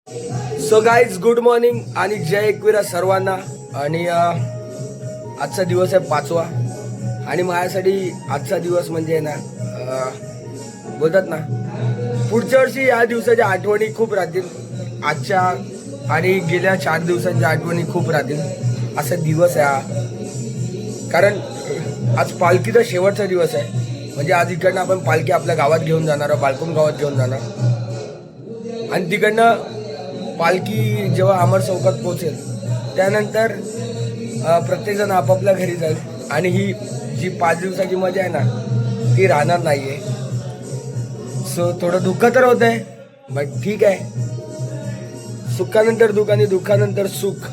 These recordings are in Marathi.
सो गाईज गुड मॉर्निंग आणि जय एकविरा सर्वांना. आणि आजचा दिवस आहे 5वा आणि माझ्यासाठी आजचा दिवस म्हणजे ना बोलतात ना पुढच्या वर्षी या दिवसाच्या आठवणी खूप राहतील. आजच्या आणि गेल्या 4 दिवसांच्या आठवणी खूप राहतील असा दिवस आहे हा. कारण आज पालखीचा शेवटचा दिवस आहे. म्हणजे आज इकडनं आपण पालखी आपल्या गावात घेऊन जाणार, बालकुम गावात घेऊन जाणार आणि तिकडनं पालखी जेव्हा अमर चौकात पोहोचेल त्यानंतर प्रत्येकजण आपापल्या घरी जाईल आणि ही जी 5 दिवसाची मजा आहे ना ती राहणार नाही आहे. सो थोडं दुःख तर होत आहे बट ठीक आहे. सुखानंतर दुःख आणि दुःखानंतर सुख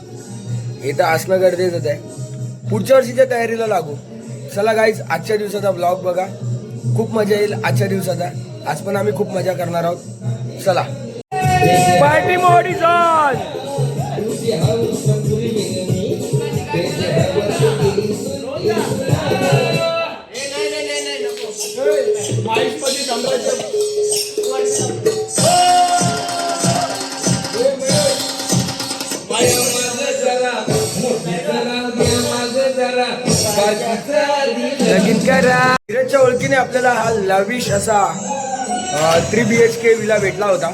हे तर असणं गरजेचंच आहे. पुढच्या वर्षीच्या तयारीला लागू. चला गाईज आजच्या दिवसाचा ब्लॉग बघा, खूप मजा येईल आजच्या दिवसाचा. आज पण आम्ही खूप मजा करणार आहोत. चला पार्टी मोडी झाल. लगीन करा. धीरजच्या ओळखीने आपल्याला हा लविश असा 3 BHK विला भेटला होता.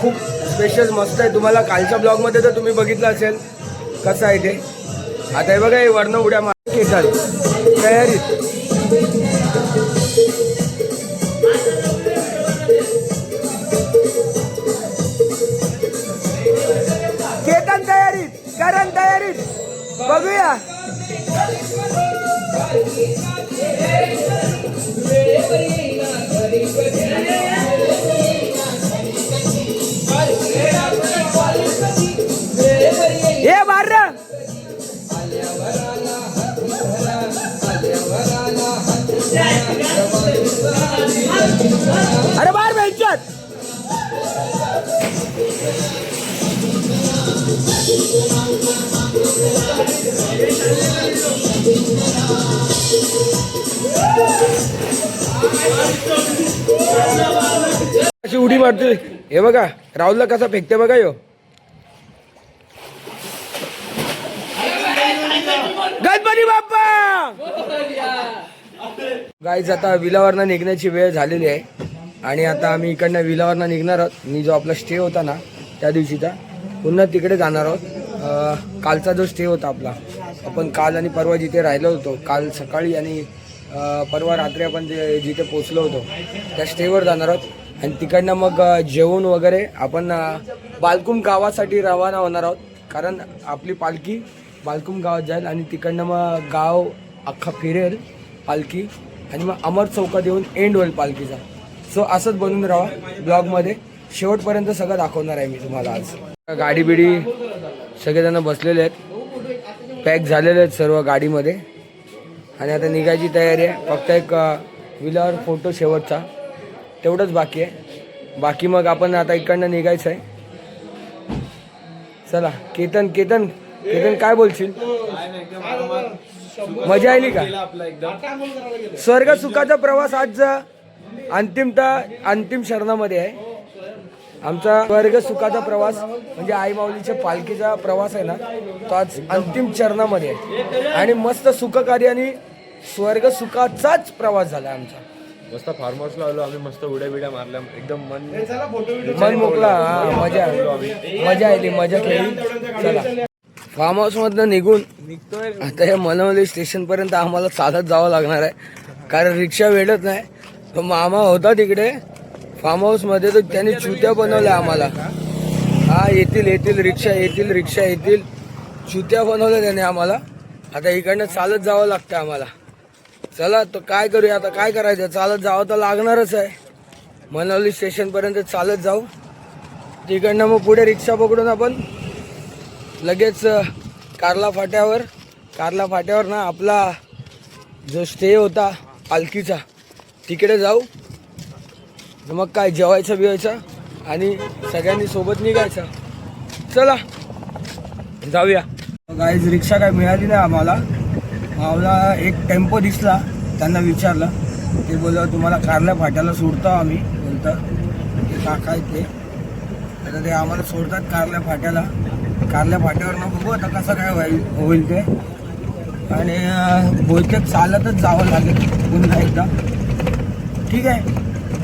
खूप स्पेशल मस्त आहे. तुम्हाला कालच्या ब्लॉगमध्ये तर तुम्ही बघितलं असेल कसं आहे ते. आता हे बघा हे वर्ण उड्या मारत येतात तयारीत. केतन तयारीत, करण तयारीत. बघूया हे मार. अरे बार बेंचत. अशी उडी मारते. हे बघा राहुलला कसा फेकते बघा यो. गणपती बाप्पा. गाईज आता विलावरनं निघण्याची वेळ झालेली आहे आणि आता आम्ही इकडनं विलावरनं निघणार आहोत. मी जो आपला स्टे होता ना त्या दिवशीचा पुन्हा तिकडे जाणार आहोत. कालचा जो स्टे होता आपला, आपण काल आणि परवा जिथे राहिलो होतो, काल सकाळी आणि परवा रात्री आपण जिथे पोचलो होतो त्या स्टेवर जाणार आहोत आणि तिकडनं मग जेवण वगैरे आपण बालकुम गावासाठी रवाना होणार आहोत. कारण आपली पालखी बालकुम गावात जाईल आणि तिकडनं मग गाव अख्खा फिरेल पालखी आणि मग अमर चौकात येऊन एंड होईल पालखीचा. सो असंच बनून राहा ब्लॉगमध्ये. शेवटपर्यंत सगळं दाखवणार आहे मी तुम्हाला. आज गाडी बिडी सगळेजण बसलेले आहेत, पॅक झालेले आहेत सर्व गाडीमध्ये आणि आता निघायची तयारी आहे. फक्त एक विलावर फोटो शेवटचा तेवढंच बाकी आहे. बाकी मग आपण आता इकडनं निघायचं आहे. चला केतन केतन केतन काय बोलशील? मजा आली का? स्वर्ग सुखाचा प्रवास आज अंतिम क्षणामध्ये आहे आमचा. स्वर्ग सुखाचा प्रवास म्हणजे आई माऊलीच्या पालखीचा प्रवास आहे ना तो आज अंतिम चरणामध्ये आहे आणि मस्त सुखकारी आणि स्वर्ग सुखाचाच प्रवास झाला आमचा. मस्त फार्म हाऊसला आलो आम्ही, मस्त उड्या बिड्या मारल्या, एकदम मन मोकळा. मजा आली, मजा केली. चला फार्म हाऊस मधनं निघतोय आता या मनवली स्टेशन पर्यंत आम्हाला चालत जावं लागणार आहे कारण रिक्षा भेटत नाही. तो मामा होता तिकडे फार्म हाऊस मध्ये तर त्यांनी चुत्या बनवल्या आम्हाला. हा येतील रिक्षा येतील. चुत्या बनवल्या त्याने आम्हाला. आता इकडनं चालत जावं लागतं आम्हाला. चला तर काय करूया आता, काय करायचं, चालत जावं तर लागणारच आहे. मनवली स्टेशन पर्यंत चालत जाऊ, तिकडनं मग पुढे रिक्षा पकडून आपण लगेच कारला फाट्यावर ना आपला जो स्टे होता पालखीचा तिकडे जाऊ. मग काय जेवायचं बिवायचं आणि सगळ्यांनी सोबत निघायचं. चला जाऊया. गाईज रिक्षा काय मिळाली नाही आम्हाला. एक टेम्पो दिसला, त्यांना विचारलं, ते बोललं तुम्हाला कारल्या फाट्याला सोडतो आम्ही. बोलतं ते काका आहेत ते आता ते आम्हाला सोडतात कारल्या फाट्यावर ना बघू आता कसं काय होईल ते. आणि बहुतेक चालतच जावं लागेल पुन्हा एकदा. ठीक आहे,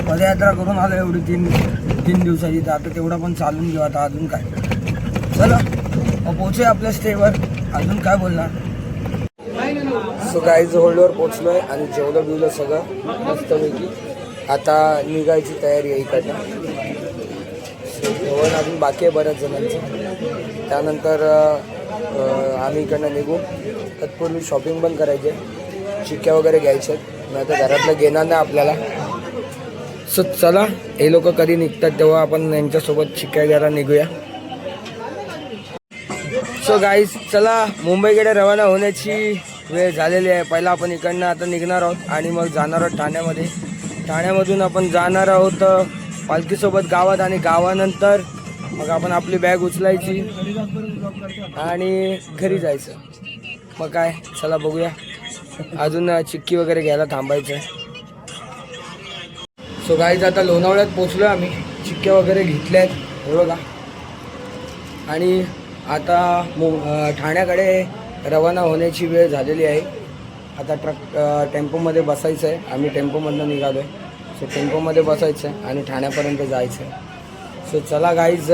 पदयात्रा करून आलो एवढी तीन दिवसाची, तर आता तेवढा पण चालून घेऊ. आता अजून काय, चला पोहोचूया आपल्या स्टेवर. अजून काय बोलणार. सो गाईज होल्डवर पोचलोय आणि जेवलं बिवलं सगळं मस्तपैकी. आता निघायची तयारी आहे इकडनं. जेवण अजून बाकी आहे बऱ्याच जणांचं. त्यानंतर आम्ही इकडनं निघू. तत्पूर्वी शॉपिंग पण करायची आहे, चिक्क्या वगैरे घ्यायच्या आहेत, नाही तर घरातलं घेणार नाही आपल्याला. सो चला, हे लोक कधी निघतात तेव्हा आपण यांच्यासोबत चिक्क्या घ्यायला निघूया. सो गाईज चला, मुंबईकडे रवाना होण्याची वेळ झालेली आहे. पहिला आपण इकडनं आता निघणार आहोत आणि मग जाणार आहोत ठाण्यामध्ये. ठाण्यामधून आपण जाणार आहोत पालखीसोबत गावात, आणि गावानंतर मग आपण आपली बॅग उचलायची आणि घरी जायचं. मग काय, चला बघूया. अजून चिक्की वगैरे घ्यायला थांबायचं आहे. सो गाईज आता लोणावळ्यात पोचलो आम्ही. चिक्क्या वगैरे घेतल्या आहेत हे बघा. आणि आता ठाण्याकडे रवाना होण्याची वेळ झालेली आहे. आता टेम्पोमध्ये बसायचं आहे. आम्ही टेम्पोमधनं निघालो आहे. सो टेम्पोमध्ये बसायचं आहे आणि ठाण्यापर्यंत जायचं आहे. सो चला गाईज,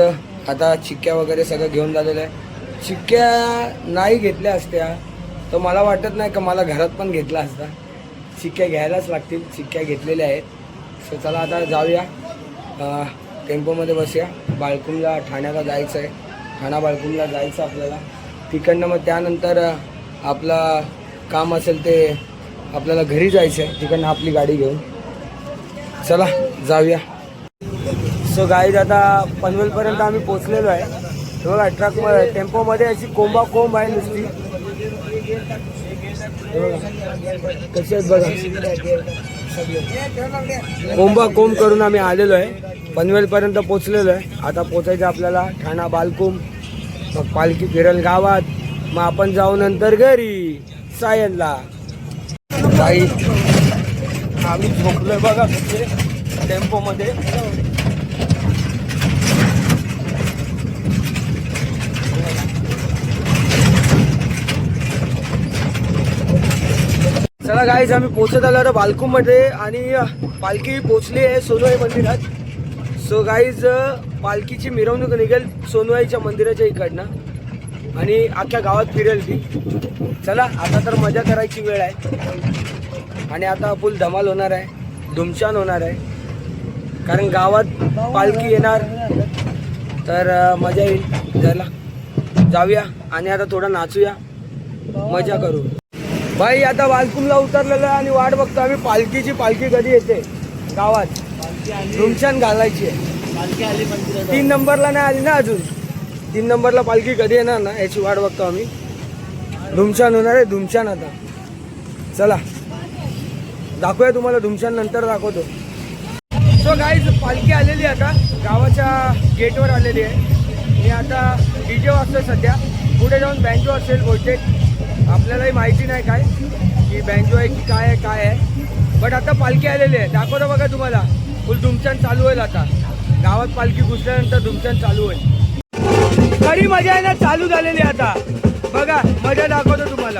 आता चिक्क्या वगैरे सगळं घेऊन झालेलं आहे. चिक्क्या नाही घेतल्या असत्या तर मला वाटत नाही का मला घरात पण घेतला असता. चिक्क्या घ्यायलाच लागतील, चिक्क्या घेतलेल्या आहेत. सो चला आता जाऊया, टेम्पोमध्ये बसूया. बाळकुमला ठाण्याला जायचं आहे. ठाणा बाळकुमला जायचं आपल्याला. तिकडनं मग त्यानंतर आपला काम असेल ते आपल्याला घरी जायचं आहे. तिकडनं आपली गाडी घेऊन चला जाऊया. सो गाईज आता पनवेलपर्यंत आम्ही पोचलेलो आहे. बघा ट्रकमध्ये, टेम्पोमध्ये अशी कोंब आहे नुसती. कशी आहेत बघा, कोंब करून आम्ही आलेलो आहे. पनवेलपर्यंत पोचलेलो आहे. आता पोचायचं आपल्याला ठाणा बालकुम. मग पालखी फिरल गावात, मग आपण जाऊ नंतर घरी सायनला. काही आम्ही झोपलोय बघा टेम्पोमध्ये. चला गाईज, आम्ही पोचत आलो बालकुममध्ये आणि पालखी पोचली आहे सोनवाई मंदिरात. सो गाईज, पालखीची मिरवणूक निघेल सोनवाईच्या मंदिराच्या इकडनं आणि अख्ख्या गावात फिरेल ती. चला आता तर मजा करायची वेळ आहे. आणि आता फुल धमाल होणार आहे, धुमशान होणार आहे. कारण गावात पालखी येणार तर मजा येईल. जायला जाऊया आणि आता थोडं नाचूया, मजा करू. भाई आता बालकुमला उतरलेलो आहे आणि वाट बघतो आम्ही पालखी कधी येते गावात. धुमशान घालायची आहे. 3 नंबरला नाही आली ना अजून. 3 नंबरला पालखी कधी येणार ना याची वाट बघतो आम्ही. धुमशान होणार आहे, धुमशान. आता चला दाखवूया तुम्हाला, धुमशान नंतर दाखवतो. सो गाईज, पालखी आलेली आता गावाच्या गेटवर आलेली आहे. मी आता DJ वाजतोय सध्या. पुढे जाऊन बँजो असेल बहुतेक, आपल्यालाही माहिती नाही काय की बँजो आहे की काय आहे. बट आता पालखी आलेली आहे, दाखवतो बघा तुम्हाला. फुल धुमशान चालू होईल. आता गावात पालखी घुसल्यानंतर धुमशान चालू होईल. खरी मजा आहे ना चालू झालेली. आता बघा मजा दाखवतो तुम्हाला.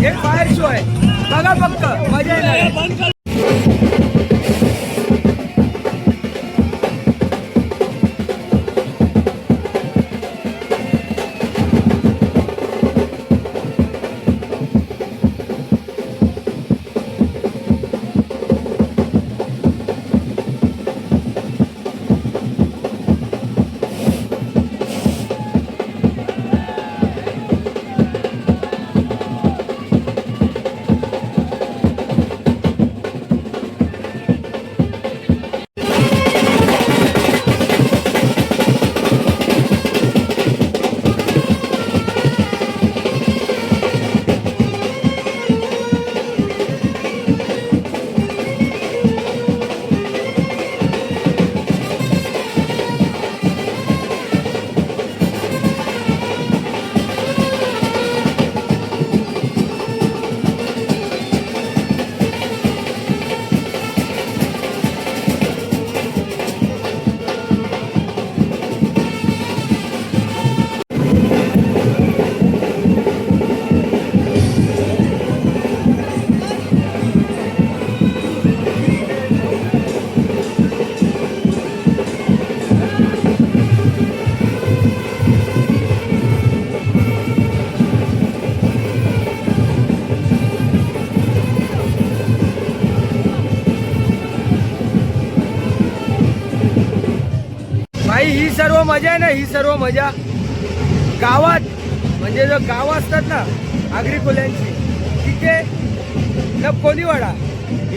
हे फायर शो आहे, बघा फक्त मजा येणार. भाई ही सर्व मजा आहे ना, ही सर्व मजा गावात, म्हणजे जो गाव असतात ना आगरी कोल्यांची, तिथे न कोलीवाडा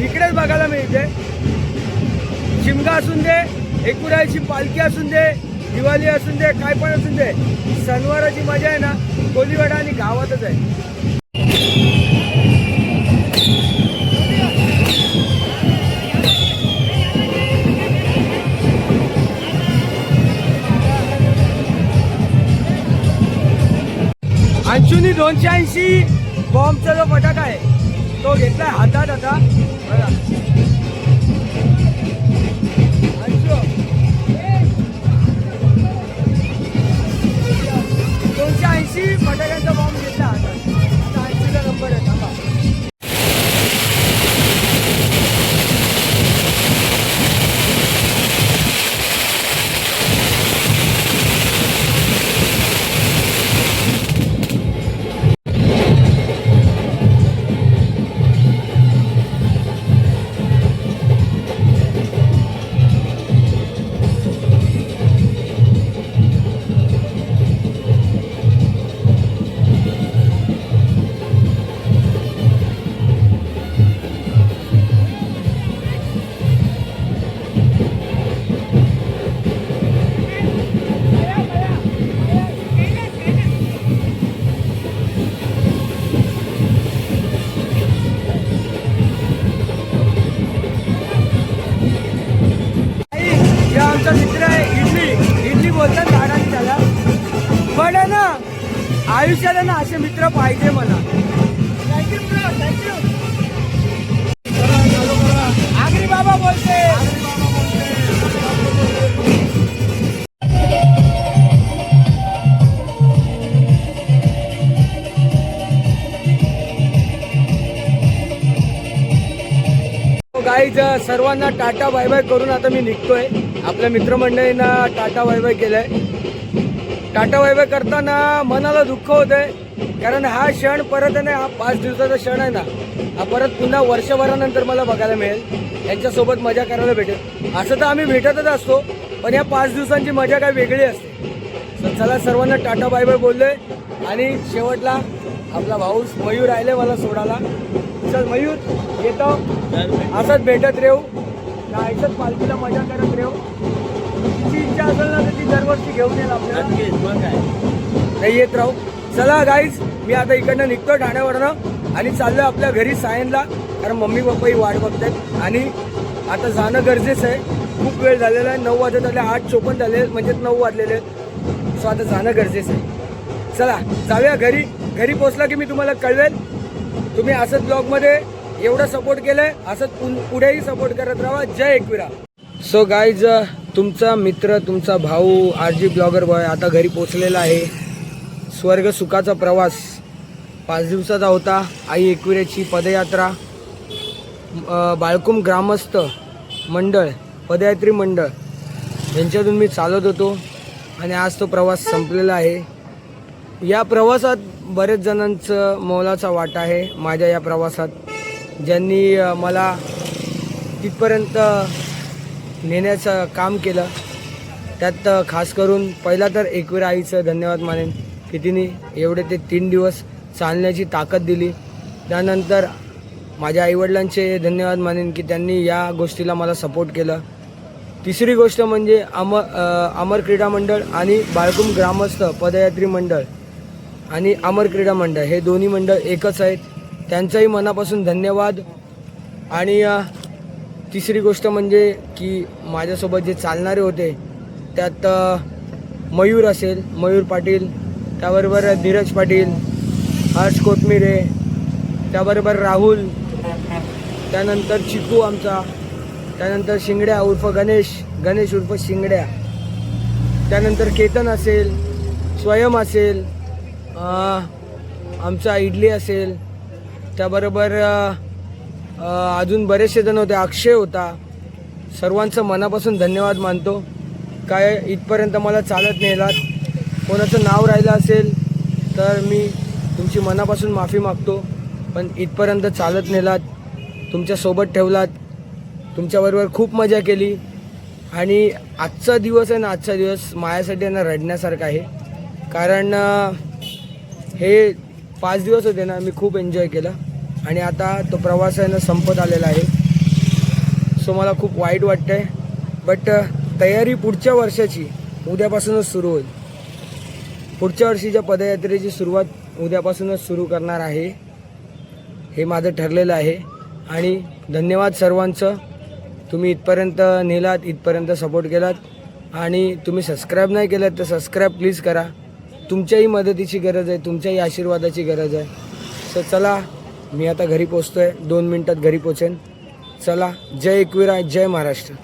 इकडेच बघायला मिळते. शिमगा असून दे, एकूरायची पालखी असून दे, दिवाळी असून दे, काय पण असून दे, सणवाराची मजा आहे ना कोलीवाडा आणि गावातच आहे. अंशुनी 280 बॉम्बचा जो फटाका आहे तो घेतलाय हातात आता. बघा अंशू 280 फटाक्यांचा बॉम्ब घेतला हातात. 80चा नंबर आहे. थांबा मित्र आहे इडली बोलतात झाडाने त्याला. पण आहे ना आयुष्याला ना असे मित्र पाहिजे मला. Thank you bro, thank you. आगरी बाबा बोलते. गाईज सर्वांना टाटा बाय बाय करून आता मी निघतोय. आपल्या मित्रमंडळींना टाटा बाय बाय केलंय. टाटा बाय बाय करताना मनाला दुःख होतंय, कारण हा क्षण परत आहे ना, हा 5 दिवसाचा क्षण आहे ना, हा परत पुन्हा वर्षभरानंतर मला बघायला मिळेल. यांच्यासोबत मजा करायला भेटेल. असं तर आम्ही भेटतच असतो, पण या 5 दिवसांची मजा काय वेगळी असते. तर चला सर्वांना टाटा बाय बाय बोललोय. आणि शेवटला आपला भाऊ मयूर राहिले मला सोडायला. चल मयूर, येतो. असंच भेटत राहू, असंच पालखीला मजा करत राहू. तिची इच्छा असेल ना तर ती दरवर्षी घेऊन येईल आपल्याला. नाही येत राहू. चला गाईज, मी आता इकडनं निघतो ठाण्यावरनं आणि चाललोय आपल्या घरी सायनला, कारण मम्मी पप्पाही वाट बघतात आणि आता जाणं गरजेचं आहे. खूप वेळ झालेला आहे. 9 वाजत आले, 8:54 झाले, म्हणजे 9 वाजलेले आहेत. सो आता जाणं गरजेचं आहे. चला जाऊया घरी. घरी पोचला की मी तुम्हाला कळवेल. तुम्ही असंच ब्लॉगमध्ये एवढं सपोर्ट केलंय, असंच पुढेही सपोर्ट करत राहा. जय एकविरा. सो गाईज, तुमचा मित्र, तुमचा भाऊ RG ब्लॉगर बॉय आता घरी पोचलेला आहे. स्वर्ग सुखाचा प्रवास 5 दिवसाचा होता आई एकविरेची पदयात्रा. बाळकुम ग्रामस्थ मंडळ पदयात्री मंडळ यांच्यातून मी चालत होतो आणि आज तो प्रवास संपलेला आहे. या प्रवासात बरेच जणांचं मोलाचा वाटा आहे. माझ्या या प्रवासात ज्यांनी मला तिथपर्यंत नेण्याचं काम केलं, त्यात खास करून पहिला तर एकवीर आईचं धन्यवाद मानेन की तिने एवढे ते 3 दिवस चालण्याची ताकद दिली. त्यानंतर माझ्या आईवडिलांचे धन्यवाद मानेन की त्यांनी या गोष्टीला मला सपोर्ट केलं. तिसरी गोष्ट म्हणजे अमर क्रीडा मंडळ आणि बाळकुम ग्रामस्थ पदयात्री मंडळ आणि अमर क्रीडा मंडळ हे दोन्ही मंडळ एकच आहेत. त्यांचाही मनापासून धन्यवाद. आणि तिसरी गोष्ट म्हणजे की माझ्यासोबत जे चालणारे होते त्यात मयूर असेल, मयूर पाटील, त्याबरोबर धीरज पाटील, हर्ष कोथमिरे, त्याबरोबर राहुल, त्यानंतर चिकू आमचा, त्यानंतर शिंगड्या उर्फ गणेश उर्फ शिंगड्या, त्यानंतर केतन असेल, स्वयं असेल, आमचा इडली असेल, त्याबरोबर अजून बरेचसे जण होते, अक्षय होता. सर्वांचं मनापासून धन्यवाद मानतो. काय इथपर्यंत मला चालत नेलात. कोणाचं नाव राहिलं असेल तर मी तुमची मनापासून माफी मागतो. पण इथपर्यंत चालत नेलात, तुमच्यासोबत ठेवलात, तुमच्याबरोबर खूप मजा केली. आणि आजचा दिवस आहे ना, आजचा दिवस माझ्यासाठी आहे ना रडण्यासारखा आहे. कारण हे 5 दिवस होते ना, मी खूप एन्जॉय केलं आणि आता तो प्रवास आहे ना संपत आलेला आहे. सो मला खूप वाईट वाटतं आहे. बट तयारी पुढच्या वर्षाची उद्यापासूनच सुरू होईल. पुढच्या वर्षीच्या पदयात्रेची सुरुवात उद्यापासूनच सुरू करणार आहे, हे माझं ठरलेलं आहे. आणि धन्यवाद सर्वांचं. तुम्ही इथपर्यंत नेलात, इथपर्यंत सपोर्ट केलात. आणि तुम्ही सबस्क्राईब नाही केलात तर सबस्क्राईब प्लीज करा. तुमच्याही मदतीची गरज आहे, तुमच्याही आशीर्वादाची गरज आहे. सो चला, मी आता घरी पोचतो आहे. 2 मिनटात घरी पोचेन. चला, जय एकविरा, जय महाराष्ट्र.